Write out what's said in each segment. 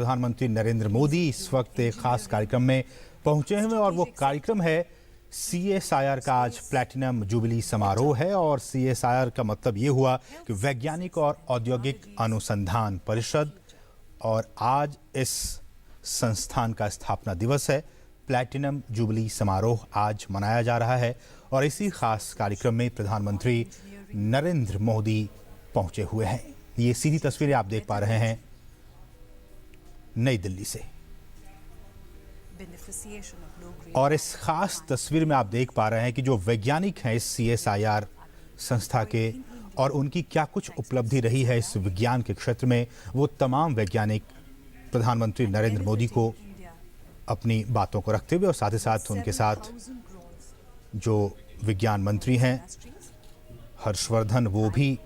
प्रधानमंत्री नरेंद्र मोदी इस वक्त एक खास कार्यक्रम में पहुंचे हुए और वो कार्यक्रम है CSIR का आज प्लैटिनम जुबली समारोह है। और CSIR का मतलब ये हुआ कि वैज्ञानिक और औद्योगिक अनुसंधान परिषद, और आज इस संस्थान का स्थापना दिवस है। प्लैटिनम जुबली समारोह आज मनाया जा रहा है और इसी खास कार्यक्रम में प्रधानमंत्री नरेंद्र मोदी पहुंचे हुए हैं। ये सीधी तस्वीरें आप देख पा रहे हैं नई दिल्ली से। और इस खास तस्वीर में आप देख पा रहे हैं कि जो वैज्ञानिक हैं इस CSIR संस्था के और उनकी क्या कुछ उपलब्धि रही है इस विज्ञान के क्षेत्र में, वो तमाम वैज्ञानिक प्रधानमंत्री नरेंद्र मोदी को अपनी बातों को रखते हुए और साथ ही साथ उनके साथ जो विज्ञान मंत्री हैं हर्षवर्धन, वो भी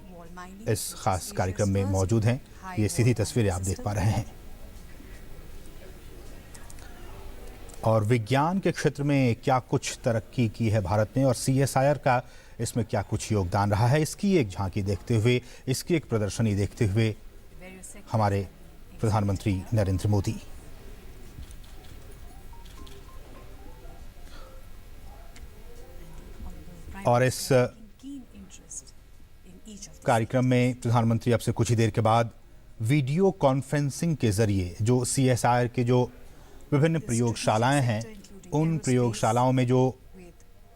इस खास कार्यक्रम में मौजूद हैं। ये सीधी तस्वीरें आप देख पा रहे हैं। और विज्ञान के क्षेत्र में क्या कुछ तरक्की की है भारत ने और CSIR का इसमें क्या कुछ योगदान रहा है, इसकी एक झांकी देखते हुए, इसकी एक प्रदर्शनी देखते हुए हमारे प्रधानमंत्री नरेंद्र मोदी। और इस कार्यक्रम में प्रधानमंत्री अब से कुछ ही देर के बाद वीडियो कॉन्फ्रेंसिंग के जरिए जो CSIR के जो विभिन्न प्रयोगशालाएं हैं, उन प्रयोगशालाओं में जो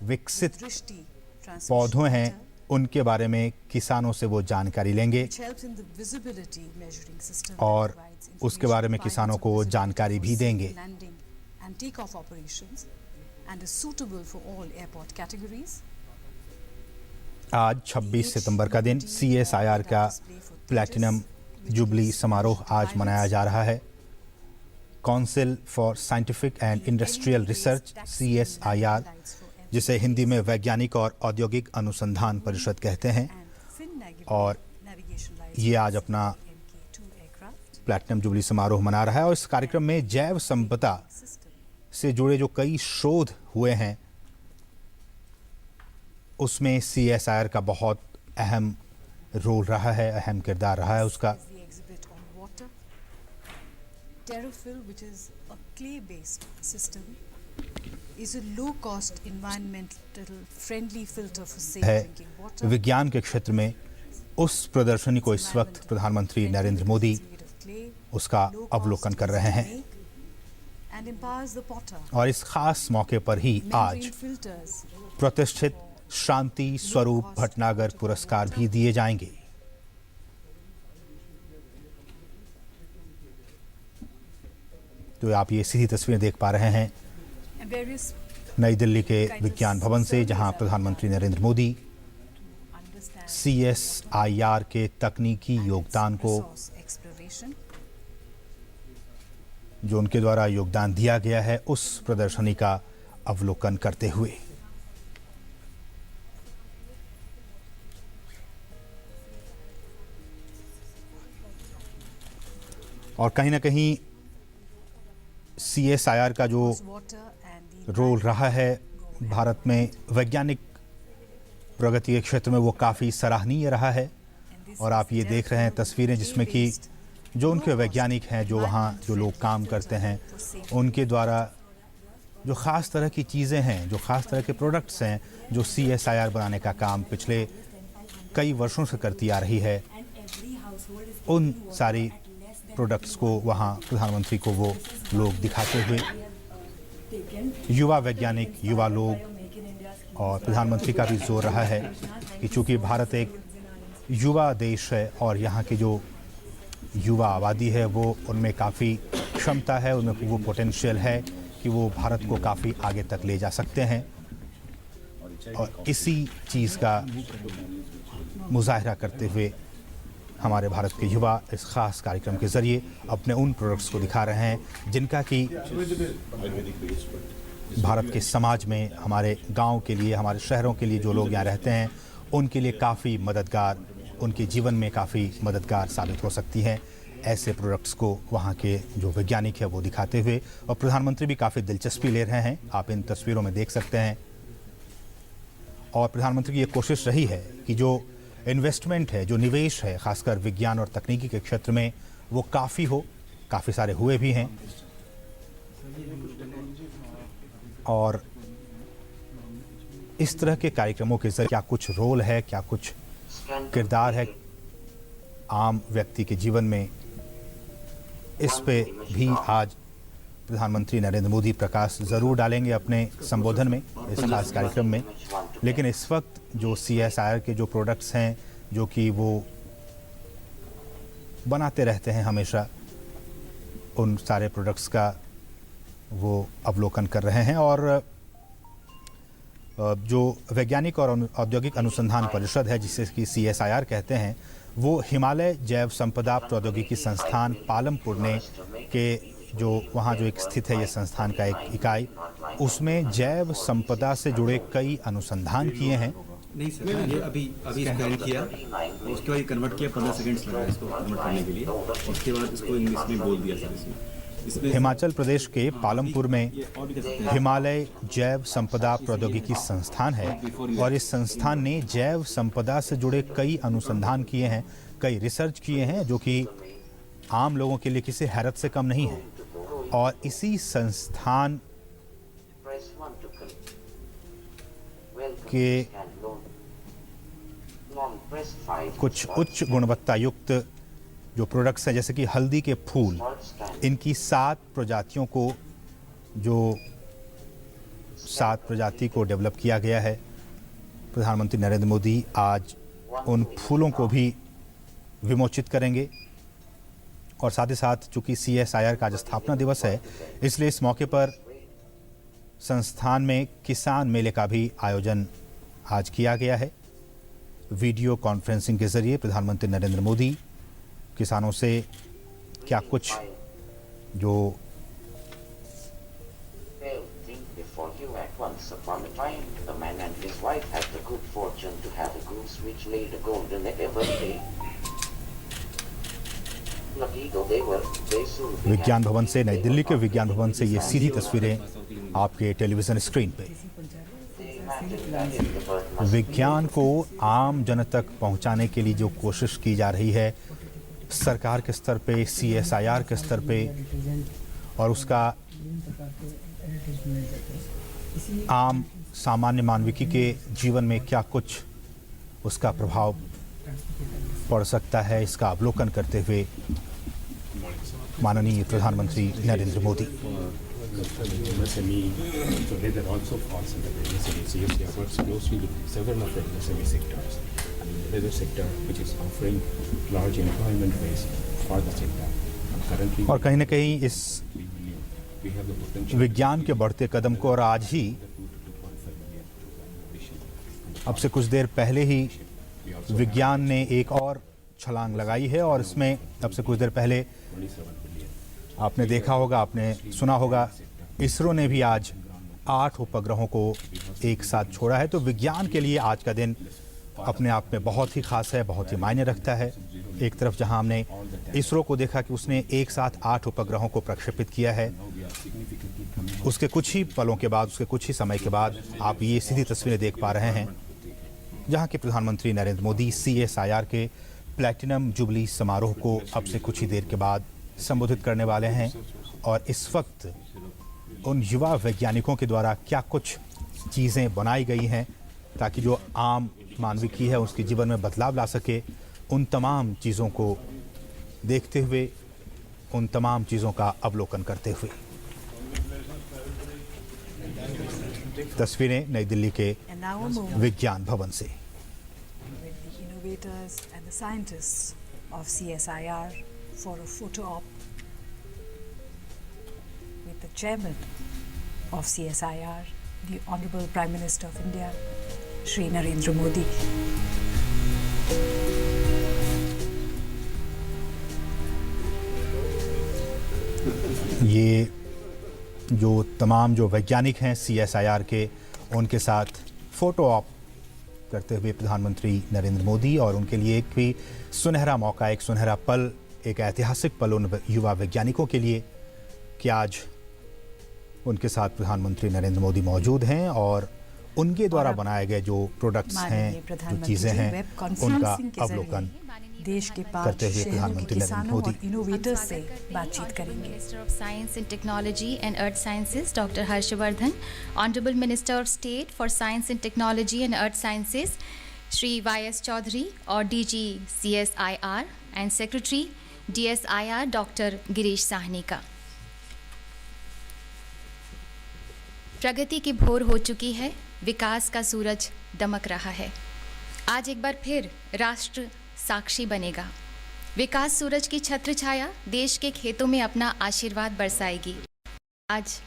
विकसित पौधों हैं उनके बारे में किसानों से वो जानकारी लेंगे और उसके बारे में किसानों को जानकारी भी देंगे। आज 26 सितंबर का दिन CSIR का प्लैटिनम जुबली समारोह आज मनाया जा रहा है। Council for scientific and industrial research CSIR, जिसे हिंदी में वैज्ञानिक और औद्योगिक अनुसंधान परिषद कहते हैं, और ये आज अपना प्लैटिनम जुबली समारोह मना रहा है। और इस कार्यक्रम में जैव संपदा से जुड़े जो कई शोध हुए हैं उसमें CSIR का बहुत अहम रोल रहा है, अहम किरदार रहा है उसका। TerraFill, which is a clay-based system, is a low-cost, environmental friendly filter for safe drinking water. विज्ञान के क्षेत्र में उस प्रदर्शनी को इस वक्त प्रधानमंत्री नरेंद्र मोदी उसका अवलोकन कर रहे हैं। और इस खास मौके पर ही आज प्रतिष्ठित शांति स्वरूप भटनागर पुरस्कार भी दिए जाएंगे। तो आप ये सीधी तस्वीरें देख पा रहे हैं नई दिल्ली के विज्ञान भवन से, जहां प्रधानमंत्री नरेंद्र मोदी CSIR के तकनीकी योगदान को, जो उनके द्वारा योगदान दिया गया है, उस प्रदर्शनी का अवलोकन करते हुए। और कहीं ना कहीं CSIR का जो रोल रहा है भारत में वैज्ञानिक प्रगति के क्षेत्र में, वो काफ़ी सराहनीय रहा है। और आप ये देख रहे हैं तस्वीरें जिसमें कि जो उनके वैज्ञानिक हैं, जो वहाँ जो लोग काम करते हैं, उनके द्वारा जो ख़ास तरह की चीज़ें हैं, जो ख़ास तरह के प्रोडक्ट्स हैं, जो CSIR बनाने का काम पिछले कई वर्षों से करती आ रही है, उन सारी प्रोडक्ट्स को वहाँ प्रधानमंत्री को वो लोग दिखाते हुए, युवा वैज्ञानिक, युवा लोग। और प्रधानमंत्री का भी जोर रहा है कि चूँकि भारत एक युवा देश है और यहाँ की जो युवा आबादी है वो उनमें काफ़ी क्षमता है, उनमें वो पोटेंशियल है कि वो भारत को काफ़ी आगे तक ले जा सकते हैं। और इसी चीज़ का मुजाहिरा करते हुए हमारे भारत के युवा इस खास कार्यक्रम के ज़रिए अपने उन प्रोडक्ट्स को दिखा रहे हैं जिनका कि भारत के समाज में, हमारे गांव के लिए, हमारे शहरों के लिए जो लोग यहाँ रहते हैं उनके लिए काफ़ी मददगार, उनके जीवन में काफ़ी मददगार साबित हो सकती हैं। ऐसे प्रोडक्ट्स को वहाँ के जो वैज्ञानिक है वो दिखाते हुए, और प्रधानमंत्री भी काफ़ी दिलचस्पी ले रहे हैं, आप इन तस्वीरों में देख सकते हैं। और प्रधानमंत्री की ये कोशिश रही है कि जो इन्वेस्टमेंट है, जो निवेश है, खासकर विज्ञान और तकनीकी के क्षेत्र में, वो काफ़ी हो, काफ़ी सारे हुए भी हैं। और इस तरह के कार्यक्रमों के जरिए क्या कुछ रोल है, क्या कुछ किरदार है आम व्यक्ति के जीवन में, इस पे भी आज प्रधानमंत्री नरेंद्र मोदी प्रकाश ज़रूर डालेंगे अपने संबोधन में, इस खास कार्यक्रम में। लेकिन इस वक्त जो CSIR के जो प्रोडक्ट्स हैं, जो कि वो बनाते रहते हैं हमेशा, उन सारे प्रोडक्ट्स का वो अवलोकन कर रहे हैं। और जो वैज्ञानिक और औद्योगिक अनुसंधान परिषद है, जिसे कि CSIR कहते हैं, वो हिमालय जैव संपदा प्रौद्योगिकी संस्थान पालमपुर ने के जो वहाँ जो एक स्थित है ये संस्थान का एक इकाई, उसमें जैव संपदा से जुड़े कई अनुसंधान किए हैं। नहीं सर, ये अभी स्कैन किया, उसके बाद कन्वर्ट किया, 15 सेकंड्स लगा इसको कन्वर्ट करने के लिए, उसके बाद इसको इंग्लिश में बोल दिया सर। इसमें हिमाचल प्रदेश के पालमपुर में हिमालय जैव संपदा प्रौद्योगिकी संस्थान है और इस संस्थान ने जैव संपदा से जुड़े कई अनुसंधान किए हैं, कई रिसर्च किए हैं, जो कि आम लोगों के लिए किसी हैरत से कम नहीं है। और इसी संस्थान के कुछ उच्च गुणवत्ता युक्त जो प्रोडक्ट्स हैं, जैसे कि हल्दी के फूल, इनकी 7 प्रजातियों को, जो 7 प्रजाति को डेवलप किया गया है। प्रधानमंत्री नरेंद्र मोदी आज उन फूलों को भी विमोचित करेंगे। और साथ ही साथ चूंकि CSIR का आज स्थापना दिवस है, इसलिए इस मौके पर संस्थान में किसान मेले का भी आयोजन आज किया गया है। वीडियो कॉन्फ्रेंसिंग के जरिए प्रधानमंत्री नरेंद्र मोदी किसानों से क्या कुछ जो विज्ञान भवन से, नई दिल्ली के विज्ञान भवन से ये सीधी तस्वीरें आपके टेलीविजन स्क्रीन पे। विज्ञान को आम जन तक पहुंचाने के लिए जो कोशिश की जा रही है सरकार के स्तर पे, CSIR के स्तर पे, और उसका आम सामान्य मानविकी के जीवन में क्या कुछ उसका प्रभाव पड़ सकता है, इसका अवलोकन करते हुए माननीय प्रधानमंत्री Narendra Modi. MSME together also falls under the MSME. CSIR works closely with several of the MSME sectors, and the leather sector, which is offering large employment base for the sector. And currently, और कहीं न कहीं इस we have the potential विज्ञान के बढ़ते कदम को, और आज ही 2 to 2.5 million. अब से कुछ देर पहले ही विज्ञान ने एक और छलांग लगाई है, और इसमें अब से कुछ देर पहले 27 billion. आपने देखा होगा, आपने सुना होगा, इसरो ने भी आज 8 उपग्रहों को एक साथ छोड़ा है। तो विज्ञान के लिए आज का दिन अपने आप में बहुत ही खास है, बहुत ही मायने रखता है। एक तरफ जहां हमने इसरो को देखा कि उसने एक साथ 8 उपग्रहों को प्रक्षेपित किया है, उसके कुछ ही पलों के बाद, उसके कुछ ही समय के बाद आप ये सीधी तस्वीरें देख पा रहे हैं जहां के प्रधानमंत्री नरेंद्र मोदी CSIR के प्लैटिनम जुबली समारोह को अब से कुछ ही देर के बाद संबोधित करने वाले हैं। और इस वक्त उन युवा वैज्ञानिकों के द्वारा क्या कुछ चीज़ें बनाई गई हैं ताकि जो आम मानविकी है उसके जीवन में बदलाव ला सके, उन तमाम चीज़ों को देखते हुए, उन तमाम चीज़ों का अवलोकन करते हुए। तस्वीरें नई दिल्ली के विज्ञान भवन से। With the innovators and the scientists of CSIR for a photo op with the chairman of CSIR, the Honorable Prime Minister of India, Shri Narendra Modi. ये जो तमाम जो वैज्ञानिक हैं CSIR के, उनके साथ फ़ोटो ऑप करते हुए प्रधानमंत्री नरेंद्र मोदी, और उनके लिए एक भी सुनहरा मौका, एक सुनहरा पल, एक ऐतिहासिक पल उन युवा वैज्ञानिकों के लिए कि आज उनके साथ प्रधानमंत्री नरेंद्र मोदी मौजूद हैं और उनके द्वारा बनाए गए जो प्रोडक्ट्स हैं, जो चीज़ें हैं, उनका अवलोकन देश के पांच करते हुए शहरों के प्रधानमंत्री नरेंद्र किसानों और मोदी इनोवेटर्स से बातचीत करेंगे। Minister of science and technology and earth sciences doctor Harshvardhan, honourable minister of state for science and technology and earth sciences Shri YS Chaudhary और DG CSIR and secretary DSIR doctor Girish Sahni का। प्रगति की भोर हो चुकी है, विकास का सूरज दमक रहा है। आज एक बार फिर राष्ट्र साक्षी बनेगा। विकास सूरज की छत्र छाया देश के खेतों में अपना आशीर्वाद बरसाएगी। आज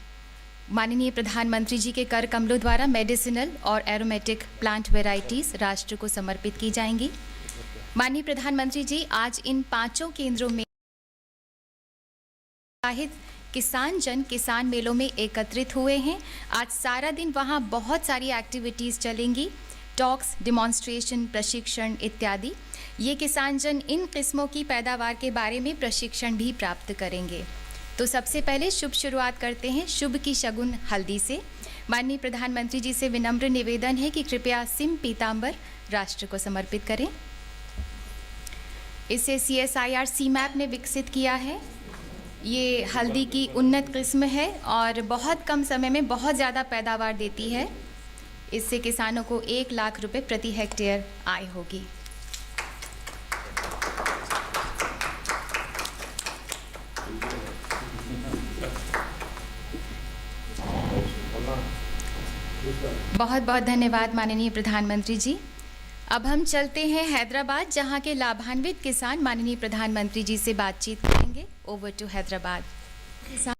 माननीय प्रधानमंत्री जी के कर कमलों द्वारा मेडिसिनल और एरोमेटिक प्लांट वेराइटीज राष्ट्र को समर्पित की जाएंगी। माननीय प्रधानमंत्री जी आज इन 5 केंद्रों में किसान जन किसान मेलों में एकत्रित हुए हैं। आज सारा दिन वहाँ बहुत सारी एक्टिविटीज़ चलेंगी, टॉक्स, डिमॉन्स्ट्रेशन, प्रशिक्षण इत्यादि। ये किसान जन इन किस्मों की पैदावार के बारे में प्रशिक्षण भी प्राप्त करेंगे। तो सबसे पहले शुभ शुरुआत करते हैं शुभ की शगुन हल्दी से। माननीय प्रधानमंत्री जी से विनम्र निवेदन है कि कृपया सिम पीताम्बर राष्ट्र को समर्पित करें। इसे CSIR CMAP ने विकसित किया है। ये हल्दी की उन्नत किस्म है और बहुत कम समय में बहुत ज़्यादा पैदावार देती है। इससे किसानों को 1 लाख रुपए प्रति हेक्टेयर आय होगी। बहुत बहुत धन्यवाद माननीय प्रधानमंत्री जी। अब हम चलते हैं हैदराबाद, जहां के लाभान्वित किसान माननीय प्रधानमंत्री जी से बातचीत करेंगे। Over to Hyderabad.